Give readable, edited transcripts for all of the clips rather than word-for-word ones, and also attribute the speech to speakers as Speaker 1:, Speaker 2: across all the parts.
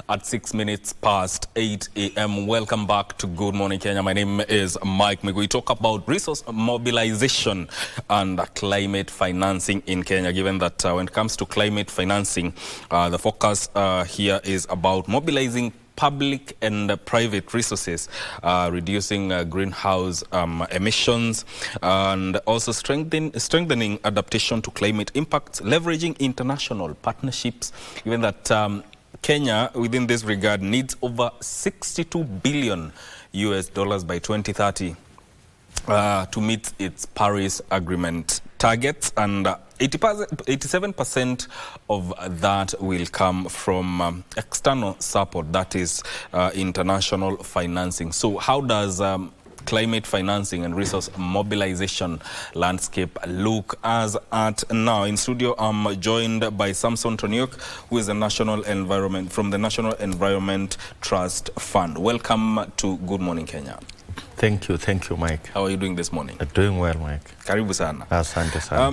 Speaker 1: at 6 minutes past 8 a.m. Welcome back to Good Morning Kenya. My name is Mike Migu. We talk about resource mobilization and climate financing in Kenya, given that when it comes to climate financing, the focus here is about mobilizing public and private resources, reducing greenhouse emissions, and also strengthening adaptation to climate impacts, leveraging international partnerships, given that Kenya, within this regard, needs over $62 billion by 2030 to meet its Paris Agreement targets, and 87% of that will come from external support, that is international financing. So how does climate financing and resource mobilization landscape look as at now? In studio, I'm joined by Samson Toniok, who is the National Environment Trust Fund. Welcome to Good Morning Kenya.
Speaker 2: Thank you, Mike.
Speaker 1: How are you doing this morning?
Speaker 2: Doing well, Mike.
Speaker 1: Karibu sana.
Speaker 2: Asante sana.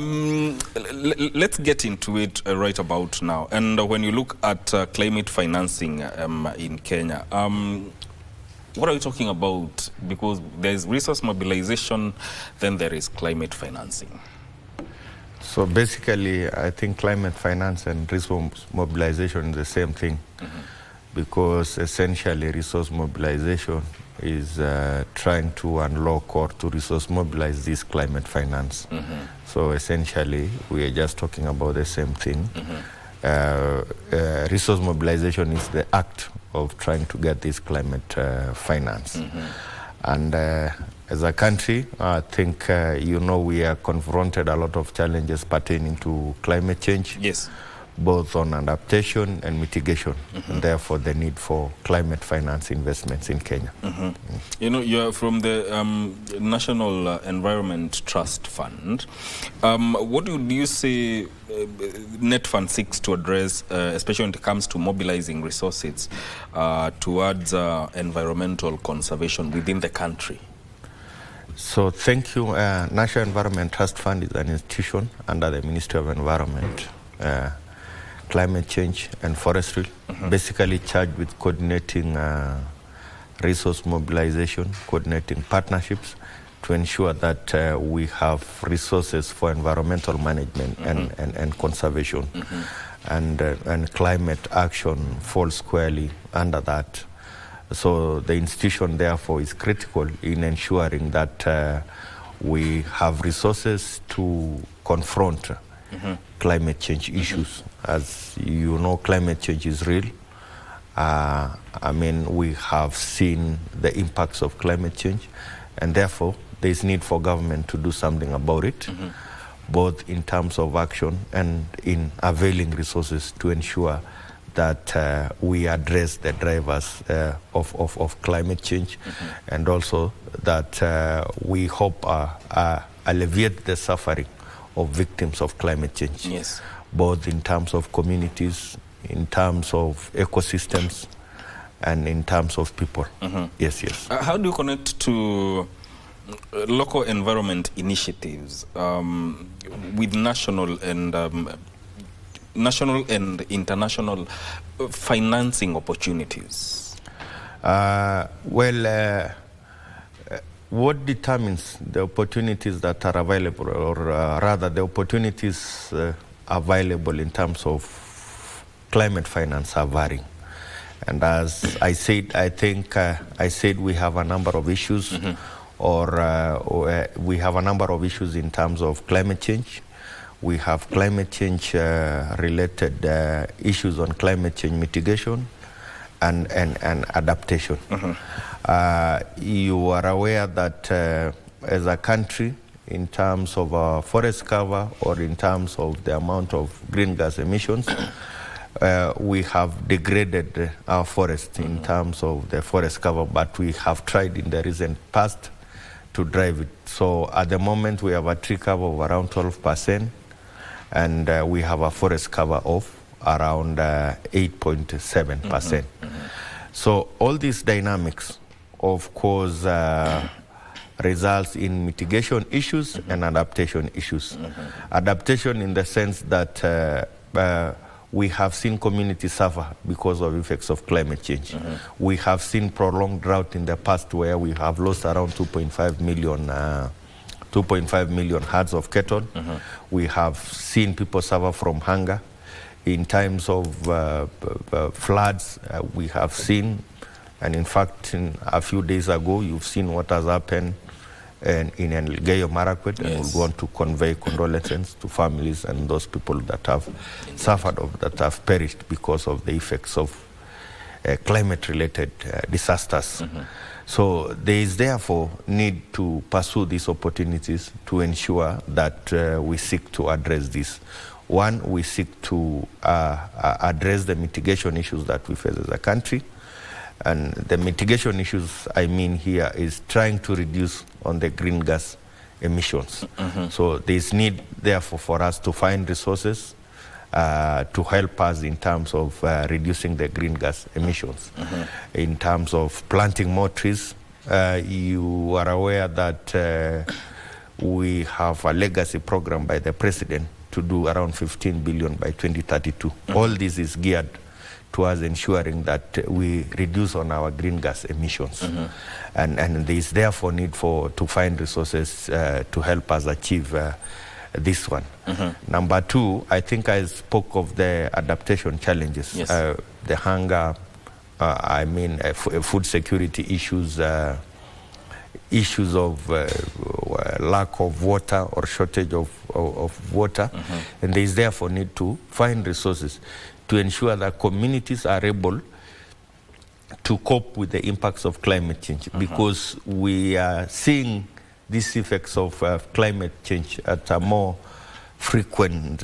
Speaker 1: Let's get into it right about now. And when you look at climate financing in Kenya, what are you talking about? Because there's resource mobilization, then there is climate financing.
Speaker 2: So basically, I think climate finance and resource mobilization is the same thing, because essentially resource mobilization is trying to unlock or to resource mobilize this climate finance. So essentially, we are just talking about the same thing. Resource mobilization is the act of trying to get this climate finance. And as a country, I think, we are confronted a lot of challenges pertaining to climate change.
Speaker 1: Yes.
Speaker 2: Both on adaptation and mitigation, and therefore the need for climate finance investments in Kenya.
Speaker 1: You know, you're from the National Environment Trust Fund. What would you say Net Fund seeks to address, especially when it comes to mobilizing resources towards environmental conservation within the country?
Speaker 2: So thank you. National Environment Trust Fund is an institution under the Ministry of Environment, Climate Change and Forestry, basically charged with coordinating resource mobilization, coordinating partnerships to ensure that we have resources for environmental management and conservation. And climate action falls squarely under that. So the institution therefore is critical in ensuring that we have resources to confront climate change issues. As you know, climate change is real. We have seen the impacts of climate change, and therefore there is need for government to do something about it, both in terms of action and in availing resources to ensure that we address the drivers of climate change, and also that we hope alleviate the suffering of victims of climate change.
Speaker 1: Yes.
Speaker 2: Both in terms of communities, in terms of ecosystems, and in terms of people. Yes.
Speaker 1: How do you connect to local environment initiatives with national and international financing opportunities?
Speaker 2: What determines the opportunities that are available, or rather the opportunities available in terms of climate finance are varying. And as I said, I think I said we have a number of issues, or we have a number of issues in terms of climate change. We have climate change related issues on climate change mitigation and adaptation. You are aware that as a country, in terms of our forest cover, or in terms of the amount of green gas emissions, we have degraded our forest in terms of the forest cover, but we have tried in the recent past to drive it. So at the moment we have a tree cover of around 12%, and we have a forest cover of around 8.7%. So all these dynamics, of course, results in mitigation issues and adaptation issues. Adaptation in the sense that we have seen communities suffer because of effects of climate change. We have seen prolonged drought in the past where we have lost around 2.5 million herds of cattle. We have seen people suffer from hunger. In times of floods, we have seen, and in fact, a few days ago, you've seen what has happened in Elgeyo Marakwet, and we want to convey condolences to families and those people that have suffered, that have perished because of the effects of climate-related disasters. So there is therefore need to pursue these opportunities to ensure that we seek to address this. One, we seek to address the mitigation issues that we face as a country. And the mitigation issues I mean here is trying to reduce on the green gas emissions. So there is need therefore for us to find resources to help us in terms of reducing the green gas emissions. In terms of planting more trees, you are aware that we have a legacy program by the president to do around 15 billion by 2032. All this is geared towards ensuring that we reduce on our green gas emissions. And there is therefore need to find resources to help us achieve this one. Number two, I think I spoke of the adaptation challenges, the hunger, food security issues, issues of lack of water or shortage of water. And there is therefore need to find resources to ensure that communities are able to cope with the impacts of climate change, because we are seeing these effects of climate change at a more frequent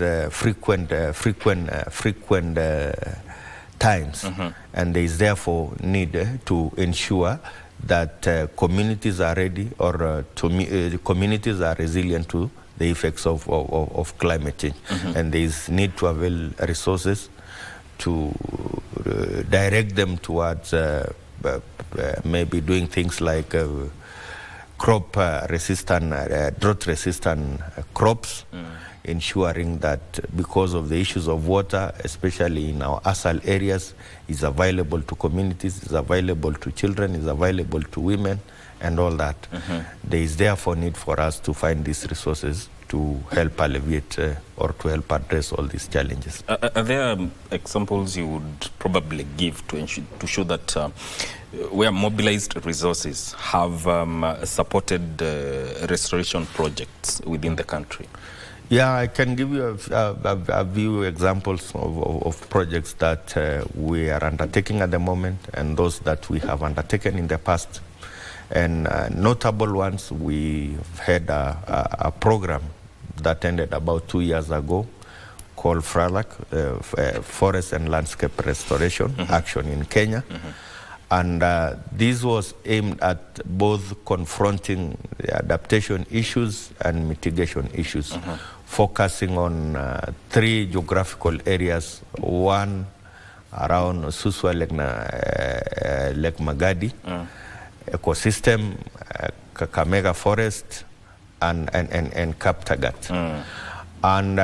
Speaker 2: times. And there is therefore need to ensure that communities are ready, or communities are resilient to the effects of climate change. And there is need to avail resources to direct them towards maybe doing things like crop resistant, drought resistant crops, ensuring that because of the issues of water, especially in our ASAL areas, is available to communities, is available to children, is available to women, and all that. There is therefore need for us to find these resources to help alleviate or to help address all these challenges.
Speaker 1: Are there examples you would probably give to show that where mobilized resources have supported restoration projects within the country?
Speaker 2: Yeah, I can give you a few examples of projects that we are undertaking at the moment, and those that we have undertaken in the past. And notable ones, we had a program that ended about 2 years ago called FRALAC, Forest and Landscape Restoration Action in Kenya. And this was aimed at both confronting the adaptation issues and mitigation issues, focusing on 3 geographical areas, one around Suswa Lake Magadi, ecosystem, Kakamega Forest, and Kaptagat. And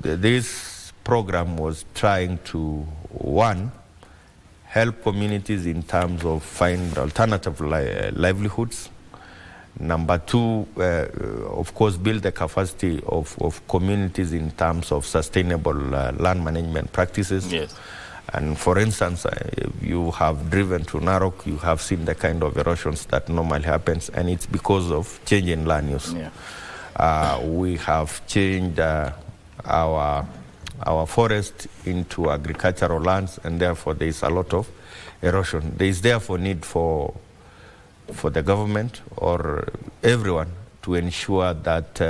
Speaker 2: this program was trying to, one, help communities in terms of find alternative livelihoods. Number two, of course, build the capacity of communities in terms of sustainable land management practices. And for instance, you have driven to Narok, you have seen the kind of erosions that normally happens, and it's because of change in land use. We have changed our forest into agricultural lands, and therefore there is a lot of erosion. There is therefore need for the government or everyone to ensure that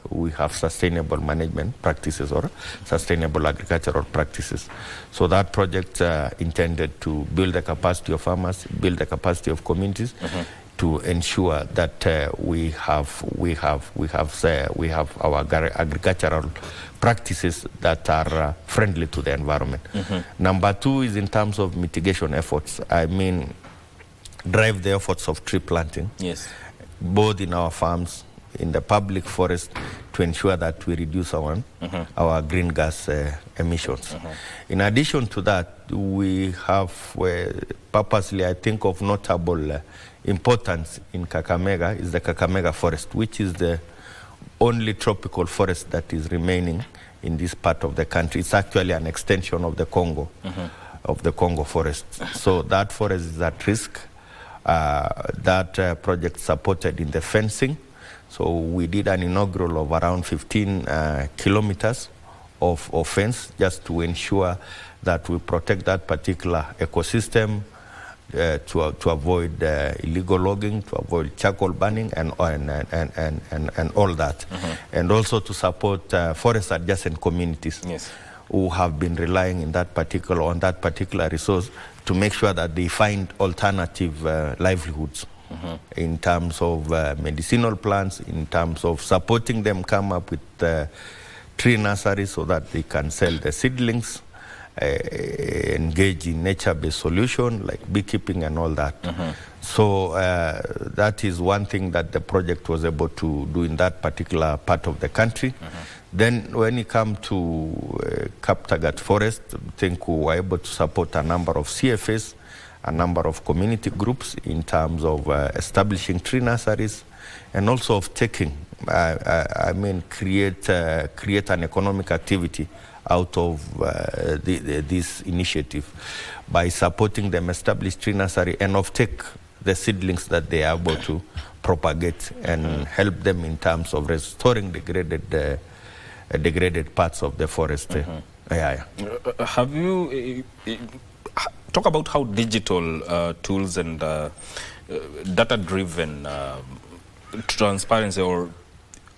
Speaker 2: we have sustainable management practices or sustainable agricultural practices. So that project intended to build the capacity of farmers, build the capacity of communities, to ensure that we have our agricultural practices that are friendly to the environment. Number two is in terms of mitigation efforts. I mean, drive the efforts of tree planting, both in our farms, in the public forest, to ensure that we reduce our green gas emissions. In addition to that, we have purposely, I think, of notable importance in Kakamega is the Kakamega forest, which is the only tropical forest that is remaining in this part of the country. It's actually an extension of the Congo forest. So that forest is at risk. That project supported in the fencing. So we did an inaugural of around 15 kilometers of fence just to ensure that we protect that particular ecosystem, to avoid illegal logging, to avoid charcoal burning, and all that, and also to support forest adjacent communities who have been relying on that particular resource to make sure that they find alternative livelihoods in terms of medicinal plants, in terms of supporting them come up with tree nurseries so that they can sell the seedlings, engage in nature-based solution like beekeeping and all that. So that is one thing that the project was able to do in that particular part of the country. Then when it comes to Kaptagat Forest, I think we were able to support a number of CFAs, a number of community groups in terms of establishing tree nurseries, and also of taking, create an economic activity out of this initiative by supporting them establish tree nursery and take the seedlings that they are able to propagate and help them in terms of restoring degraded parts of the forest.
Speaker 1: Have you talk about how digital tools and data-driven transparency or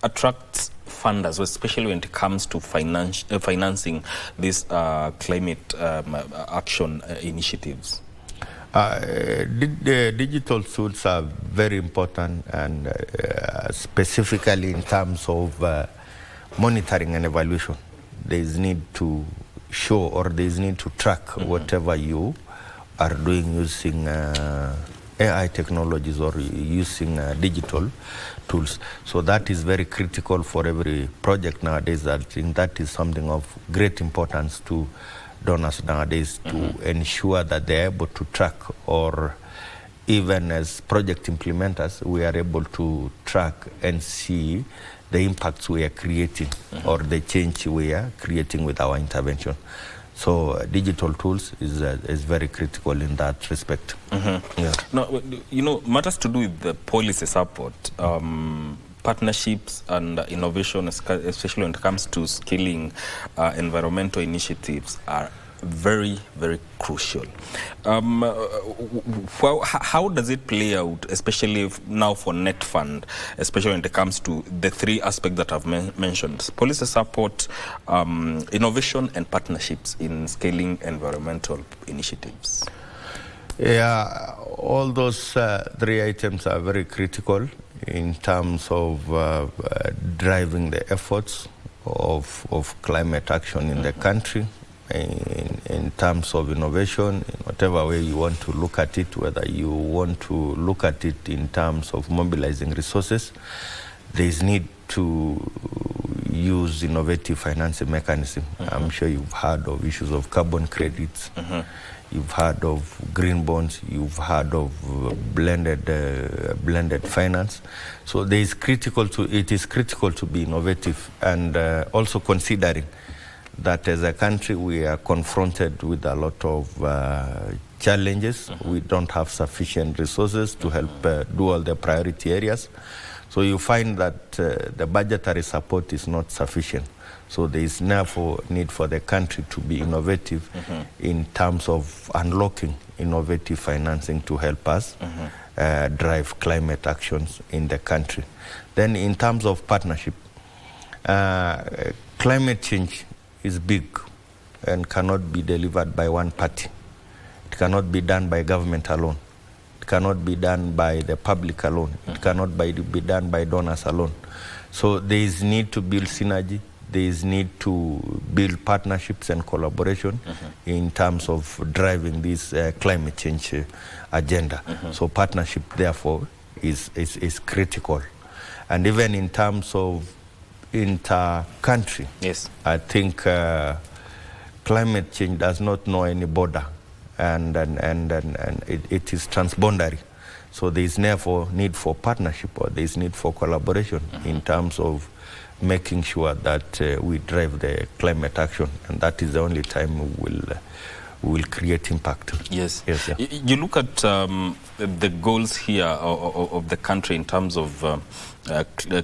Speaker 1: attracts funders, especially when it comes to financing these climate action initiatives?
Speaker 2: The digital tools are very important, and specifically in terms of monitoring and evaluation. There is need to show, or there is need to track whatever you are doing using AI technologies or using digital tools. So that is very critical for every project nowadays. I think that is something of great importance to donors nowadays, to ensure that they are able to track, or even as project implementers, we are able to track and see the impacts we are creating or the change we are creating with our intervention. So digital tools is very critical in that respect.
Speaker 1: Now, matters to do with the policy support, partnerships and innovation, especially when it comes to skilling environmental initiatives, are very, very crucial. How does it play out, especially now for Net Fund, especially when it comes to the three aspects that I've mentioned: policy support, innovation, and partnerships in scaling environmental initiatives?
Speaker 2: Yeah, all those three items are very critical in terms of driving the efforts of climate action in the country. In terms of innovation, in whatever way you want to look at it, whether you want to look at it in terms of mobilizing resources, there is need to use innovative financing mechanism. I'm sure you've heard of issues of carbon credits, you've heard of green bonds, you've heard of blended finance. So it is critical to be innovative, and also considering that as a country we are confronted with a lot of challenges. We don't have sufficient resources to help do all the priority areas. So you find that the budgetary support is not sufficient. So there is therefore need for the country to be innovative in terms of unlocking innovative financing to help us drive climate actions in the country. Then in terms of partnership, climate change is big and cannot be delivered by one party. It cannot be done by government alone. It cannot be done by the public alone. It cannot be done by donors alone. So there is need to build synergy. There is need to build partnerships and collaboration in terms of driving this climate change agenda. So partnership, therefore, is critical. And even in terms of inter-country,
Speaker 1: yes,
Speaker 2: I think climate change does not know any border, and it is transboundary. So there is therefore need for partnership, or there is need for collaboration in terms of making sure that we drive the climate action, and that is the only time we will create impact.
Speaker 1: Yes.
Speaker 2: Yes. Yeah.
Speaker 1: You look at the goals here of the country in terms of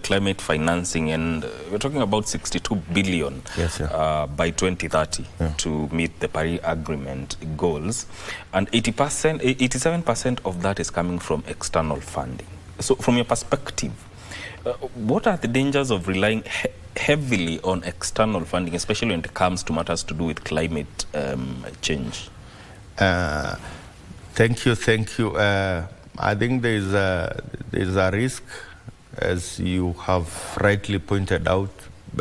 Speaker 1: climate financing, and we're talking about 62 billion
Speaker 2: Yes, yeah.
Speaker 1: by 2030 to meet the Paris Agreement goals, and 87% of that is coming from external funding. So from your perspective, what are the dangers of relying heavily on external funding, especially when it comes to matters to do with climate change?
Speaker 2: Thank you. I think there is a risk, as you have rightly pointed out,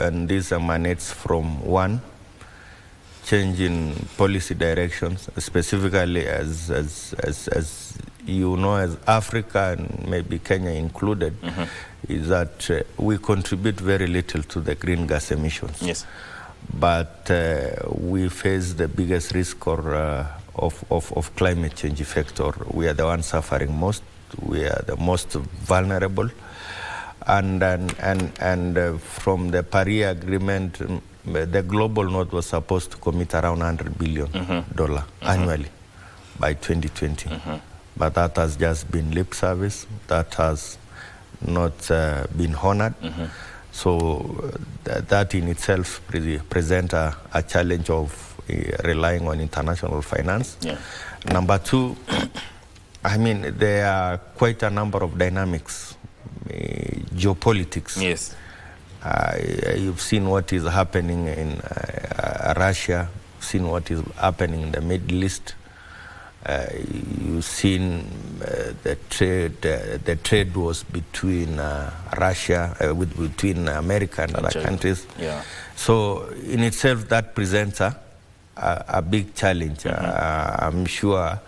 Speaker 2: and this emanates from one, change in policy directions, specifically as you know, as Africa and maybe Kenya included, is that we contribute very little to the green gas emissions.
Speaker 1: Yes.
Speaker 2: But we face the biggest risk of climate change effect, or we are the ones suffering most. We are the most vulnerable. And from the Paris Agreement, the global north was supposed to commit around $100 billion annually by 2020. But that has just been lip service. That has not been honored. So that in itself presents a challenge of relying on international finance.
Speaker 1: Yeah.
Speaker 2: Number two, I mean, there are quite a number of dynamics, geopolitics.
Speaker 1: Yes.
Speaker 2: You've seen what is happening in Russia, seen what is happening in the Middle East. You've seen the trade wars between Russia, between America and other countries.
Speaker 1: Yeah.
Speaker 2: So in itself, that presents a big challenge. I'm sure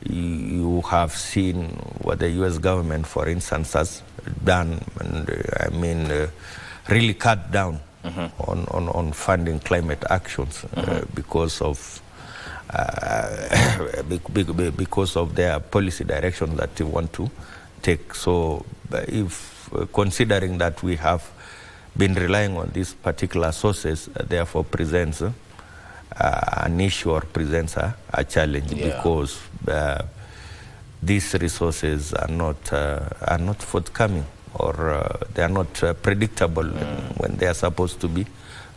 Speaker 2: you have seen what the U.S. government, for instance, has done, and really cut down on funding climate actions because of their policy direction that they want to take. So if considering that we have been relying on these particular sources, therefore presents an issue, or presents a challenge, because these resources are not forthcoming, or they are not predictable when they are supposed to be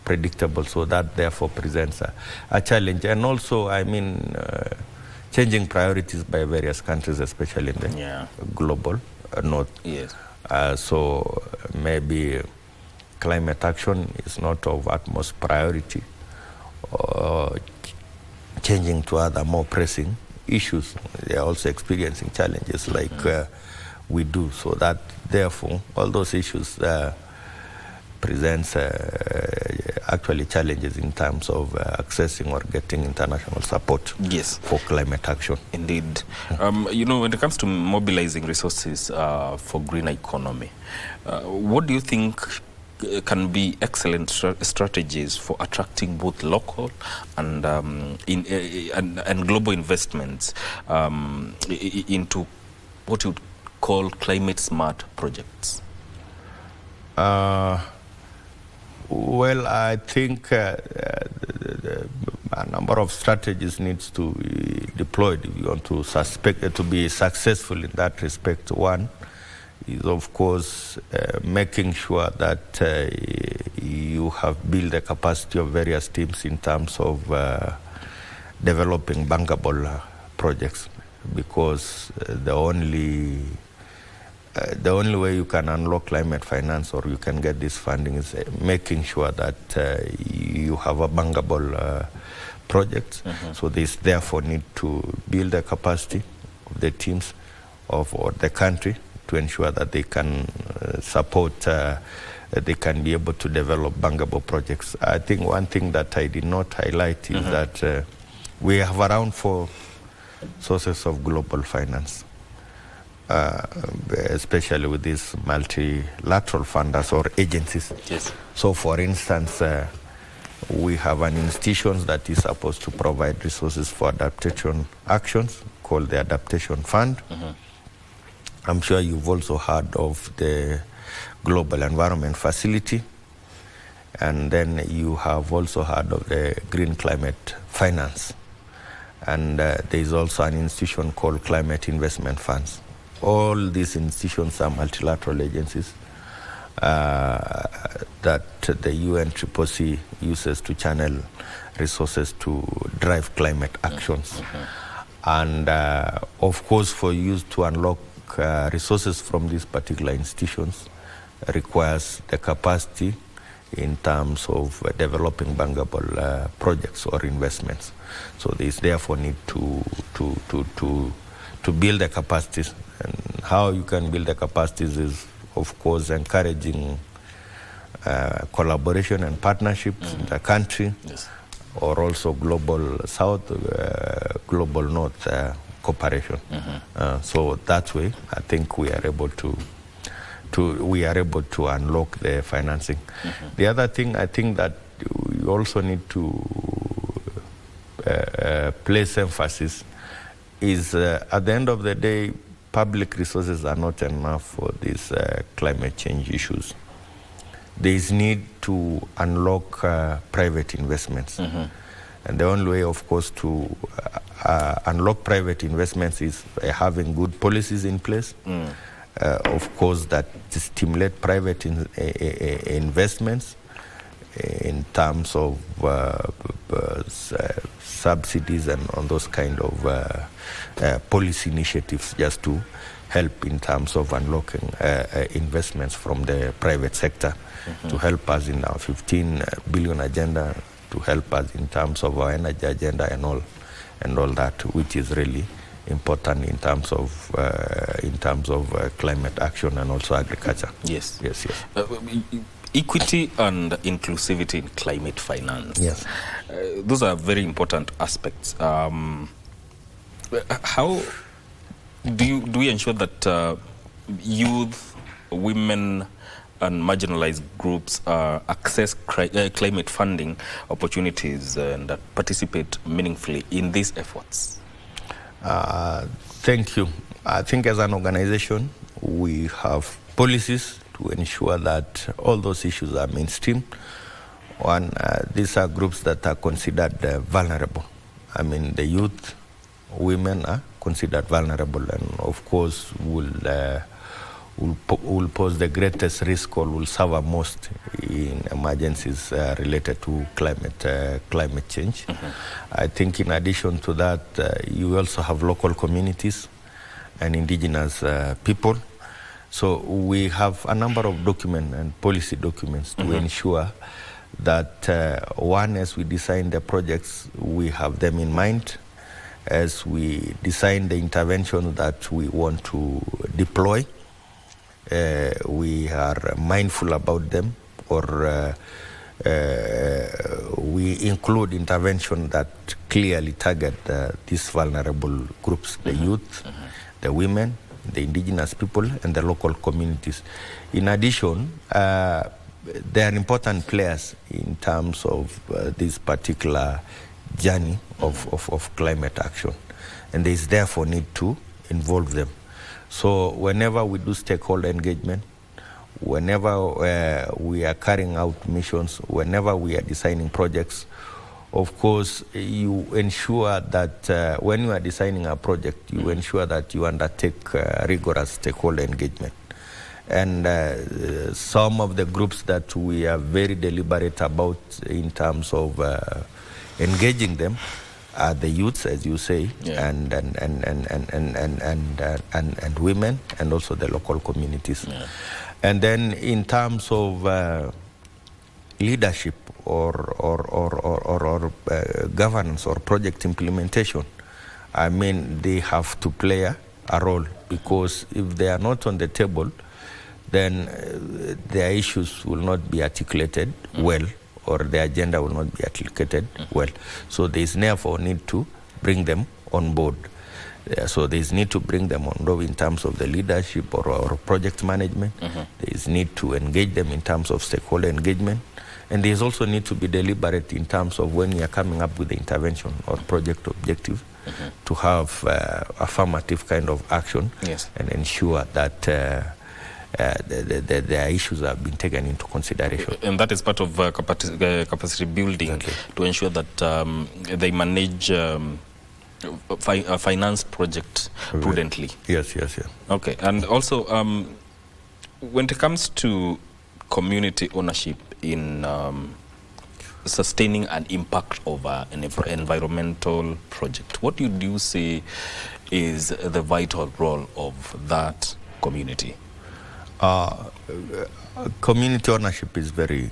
Speaker 2: predictable. So that therefore presents a challenge. And also, changing priorities by various countries, especially in the global north.
Speaker 1: Yes.
Speaker 2: So maybe climate action is not of utmost priority, or changing to other more pressing issues. They are also experiencing challenges like we do. So that therefore all those issues presents actually challenges in terms of accessing or getting international support for climate action.
Speaker 1: Indeed. When it comes to mobilizing resources for green economy, what do you think can be excellent strategies for attracting both local and global investments into what you would call climate smart projects?
Speaker 2: Well, I think a number of strategies needs to be deployed if you want to be successful in that respect. One is, of course, making sure that you have built the capacity of various teams in terms of developing bankable projects, because the only way you can unlock climate finance, or you can get this funding, is making sure that you have a bankable project. So this therefore need to build the capacity of the teams or the country to ensure that they can support, they can be able to develop bankable projects. I think one thing that I did not highlight is that we have around 4 sources of global finance. Especially with these multilateral funders or agencies.
Speaker 1: Yes.
Speaker 2: So, for instance, We have an institution that is supposed to provide resources for adaptation actions called the Adaptation Fund. I'm sure you've also heard of the Global Environment Facility, and then you have also heard of the Green Climate Finance. And there is also an institution called Climate Investment Funds. All these institutions are multilateral agencies that the UNCCC uses to channel resources to drive climate actions. And of course, for you to unlock resources from these particular institutions requires the capacity in terms of developing bankable projects or investments. So there is therefore need to build the capacities. And how you can build the capacities is, of course, encouraging collaboration and partnerships in the country, or also global south, global north cooperation. So that way, I think we are able to unlock the financing. The other thing, I think that we also need to place emphasis is at the end of the day, public resources are not enough for these climate change issues. There is need to unlock private investments. And the only way, of course, to unlock private investments is having good policies in place. Of course, that stimulate private investments in terms of subsidies and on those kind of policy initiatives, just to help in terms of unlocking investments from the private sector, to help us in our 15 billion agenda, to help us in terms of our energy agenda and all that, which is really important in terms of climate action and also agriculture.
Speaker 1: Yes.
Speaker 2: Yes.
Speaker 1: Equity and inclusivity in climate finance.
Speaker 2: Yes.
Speaker 1: Those are very important aspects. How do we ensure that youth, women, and marginalized groups access climate funding opportunities and that participate meaningfully in these efforts?
Speaker 2: Thank you. I think as an organization, we have policies to ensure that all those issues are mainstream. One, these are groups that are considered vulnerable. I mean, the youth, women are considered vulnerable, and of course will pose the greatest risk or will suffer most in emergencies related to climate change. I think in addition to that, you also have local communities and indigenous people. So we have a number of documents and policy documents to ensure that one, as we design the projects, we have them in mind. As we design the interventions that we want to deploy, we are mindful about them, or we include intervention that clearly target these vulnerable groups, the youth, the women, the indigenous people, and the local communities. In addition, they are important players in terms of this particular journey of climate action, and there is therefore need to involve them. So whenever we do stakeholder engagement, whenever we are carrying out missions, whenever we are designing projects, of course, you ensure that when you are designing a project, you ensure that you undertake rigorous stakeholder engagement. And some of the groups that we are very deliberate about in terms of engaging them are the youths, as you say, and women, and also the local communities. And then in terms of leadership or governance or project implementation, I mean, they have to play a role, because if they are not on the table, then their issues will not be articulated well, or the agenda will not be articulated well. So there is therefore need to bring them on board. So there is need to bring them on board in terms of the leadership or project management. There is need to engage them in terms of stakeholder engagement. And there's also need to be deliberate in terms of when you are coming up with the intervention or project objective, to have affirmative kind of action, and ensure that their issues have been taken into consideration.
Speaker 1: And that is part of capacity building, to ensure that they manage finance project prudently.
Speaker 2: Yes.
Speaker 1: Okay, and also when it comes to community ownership in sustaining an impact of an environmental project, what do you say is the vital role of that community?
Speaker 2: Community ownership is very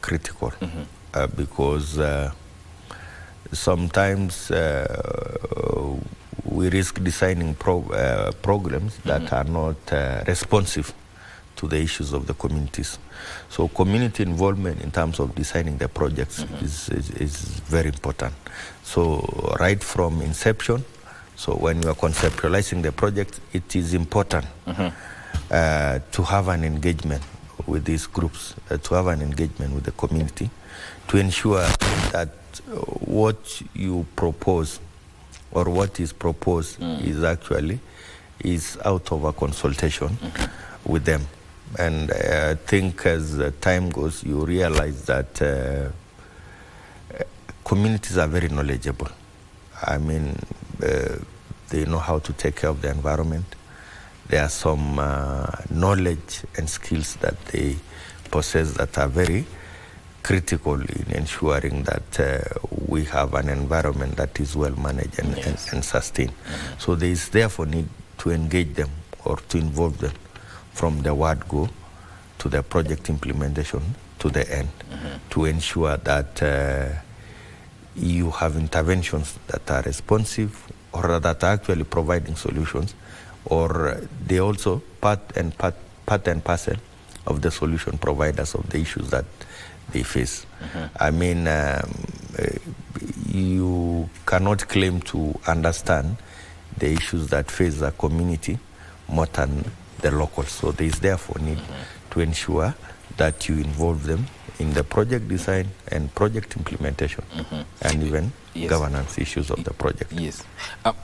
Speaker 2: critical, because sometimes we risk designing programs that are not responsive to the issues of the communities. So community involvement in terms of designing the projects is very important. So right from inception, so when you are conceptualizing the project, it is important to have an engagement with these groups, to have an engagement with the community, to ensure that what you propose or what is proposed is actually out of a consultation with them. And I think as time goes, you realize that communities are very knowledgeable. I mean, they know how to take care of the environment. There are some knowledge and skills that they possess that are very critical in ensuring that we have an environment that is well managed and sustained. So there is therefore need to engage them or to involve them from the word go to the project implementation to the end, to ensure that you have interventions that are responsive or that are actually providing solutions, or they also part and parcel of the solution providers of the issues that they face. I mean, you cannot claim to understand the issues that face a community more than the locals. So there is therefore need to ensure that you involve them in the project design and project implementation, and even governance issues of the project.
Speaker 1: Yes.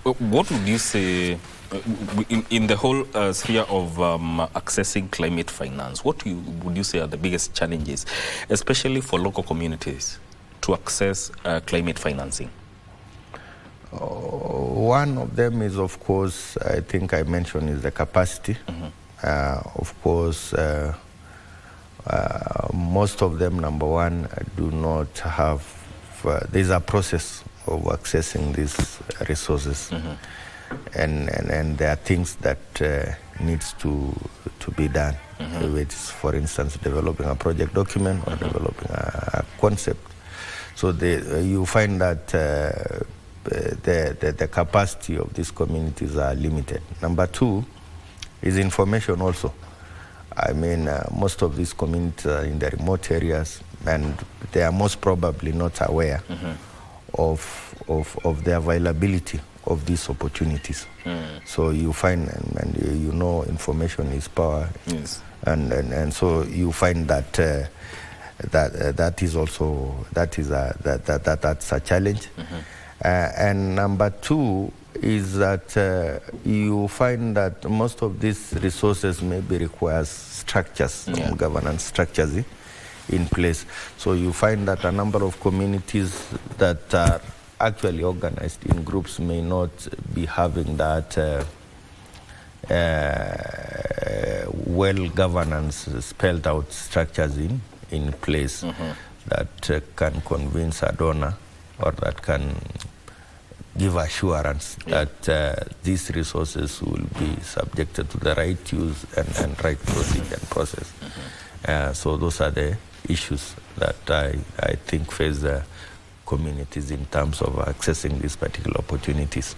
Speaker 1: What would you say in the whole sphere of accessing climate finance? What would you say are the biggest challenges, especially for local communities, to access climate financing?
Speaker 2: One of them is, of course, I think I mentioned, is the capacity. Of course, most of them, number one, do not have, there's a process of accessing these resources. And there are things that needs to be done, which is, for instance, developing a project document or developing a concept. So you find that the capacity of these communities are limited. Number two is information also. I mean, most of these communities are in the remote areas, and they are most probably not aware of the availability of these opportunities. So you find, and you know, information is power. And so you find that that is also that's a challenge. And number two is that you find that most of these resources maybe requires structures, governance structures in place. So you find that a number of communities that are actually organized in groups may not be having that well governance spelled out structures in place that can convince a donor, or that can give assurance that these resources will be subjected to the right use and right procedure and process. So those are the issues that I think face the communities in terms of accessing these particular opportunities.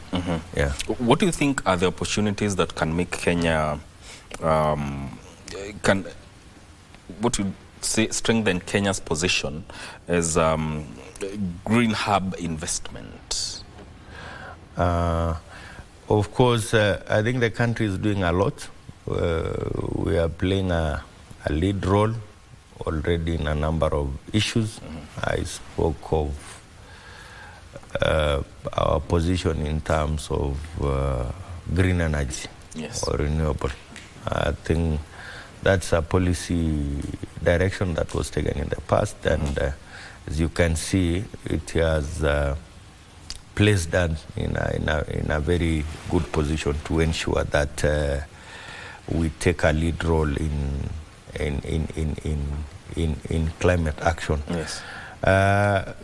Speaker 1: What do you think are the opportunities that can make Kenya, what you say, strengthen Kenya's position as green hub investment?
Speaker 2: Of course, I think the country is doing a lot. We are playing a lead role already in a number of issues. I spoke of our position in terms of green energy or renewable. I think that's a policy direction that was taken in the past, and as you can see, it has placed that in a very good position to ensure that we take a lead role in climate action.
Speaker 1: Yes.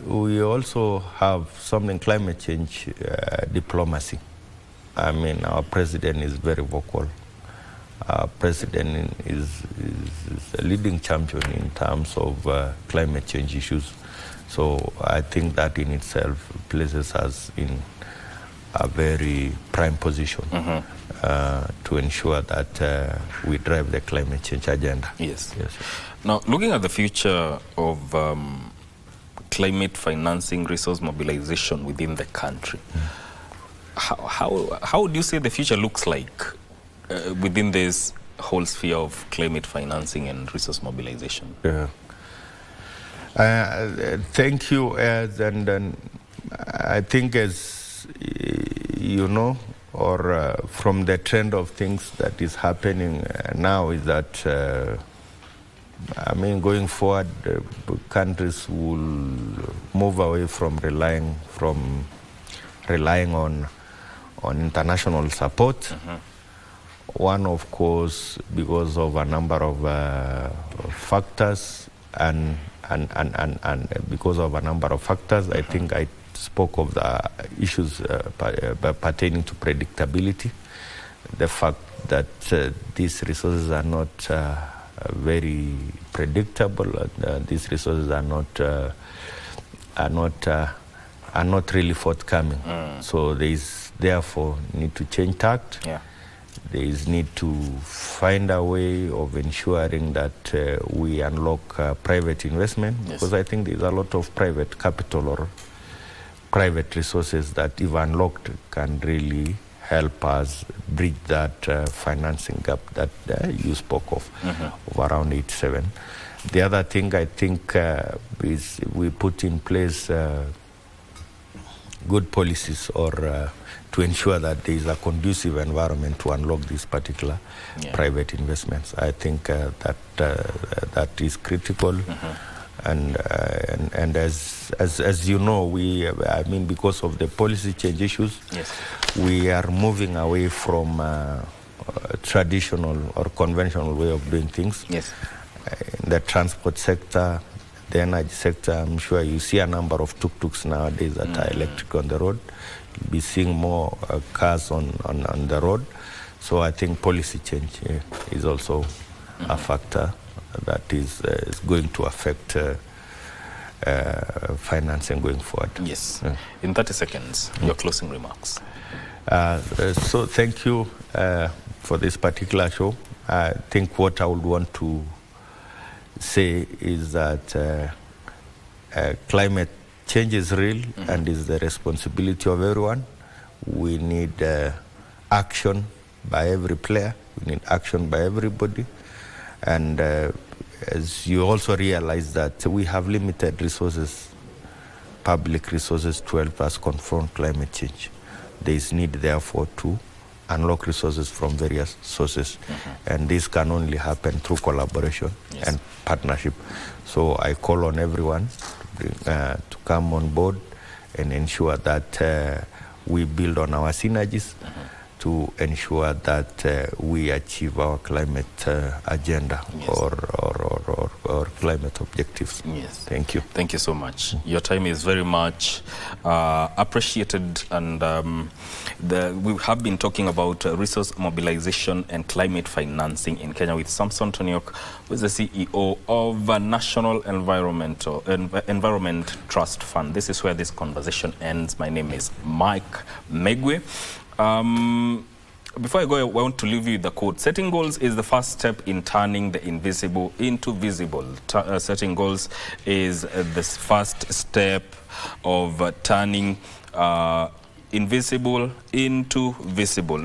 Speaker 2: We also have something climate change diplomacy. I mean, our president is very vocal. Our president is a leading champion in terms of climate change issues. So I think that in itself places us in a very prime position to ensure that we drive the climate change agenda.
Speaker 1: Yes. Now, looking at the future of climate financing, resource mobilization within the country, how do you say the future looks like within this whole sphere of climate financing and resource mobilization?
Speaker 2: Thank you. And I think, as you know, or from the trend of things that is happening now, is that I mean, going forward, countries will move away from relying on international support. One, of course, because of a number of factors, and because of a number of factors, I think I spoke of the issues pertaining to predictability, the fact that these resources are not very predictable. These resources are not really forthcoming. So there is therefore need to change tact. There is need to find a way of ensuring that we unlock private investment, because I think there is a lot of private capital or private resources that, if unlocked, can really help us bridge that financing gap that you spoke of around 87. The other thing I think is we put in place good policies or to ensure that there is a conducive environment to unlock these particular private investments. I think that is critical. And as you know, I mean, because of the policy change issues, we are moving away from traditional or conventional way of doing things. In the transport sector, the energy sector, I'm sure you see a number of tuk-tuks nowadays that are electric on the road. You'll be seeing more cars on the road. So I think policy change is also a factor that is going to affect financing going forward.
Speaker 1: In 30 seconds, your closing remarks.
Speaker 2: So thank you for this particular show. I think what I would want to say is that climate change is real and is the responsibility of everyone. We need action by every player. We need action by everybody. And as you also realize that we have limited resources, public resources, to help us confront climate change. There is need, therefore, to unlock resources from various sources. And this can only happen through collaboration and partnership. So I call on everyone to come on board and ensure that we build on our synergies to ensure that we achieve our climate agenda or climate objectives. Thank you.
Speaker 1: Thank you so much. Your time is very much appreciated, and we have been talking about resource mobilization and climate financing in Kenya with Samson Toniok, who is the CEO of National Environment Trust Fund. This is where this conversation ends. My name is Mike Megwe. Before I go, I want to leave you with the quote. Setting goals is the first step in turning the invisible into visible. Setting goals is the first step of turning invisible into visible.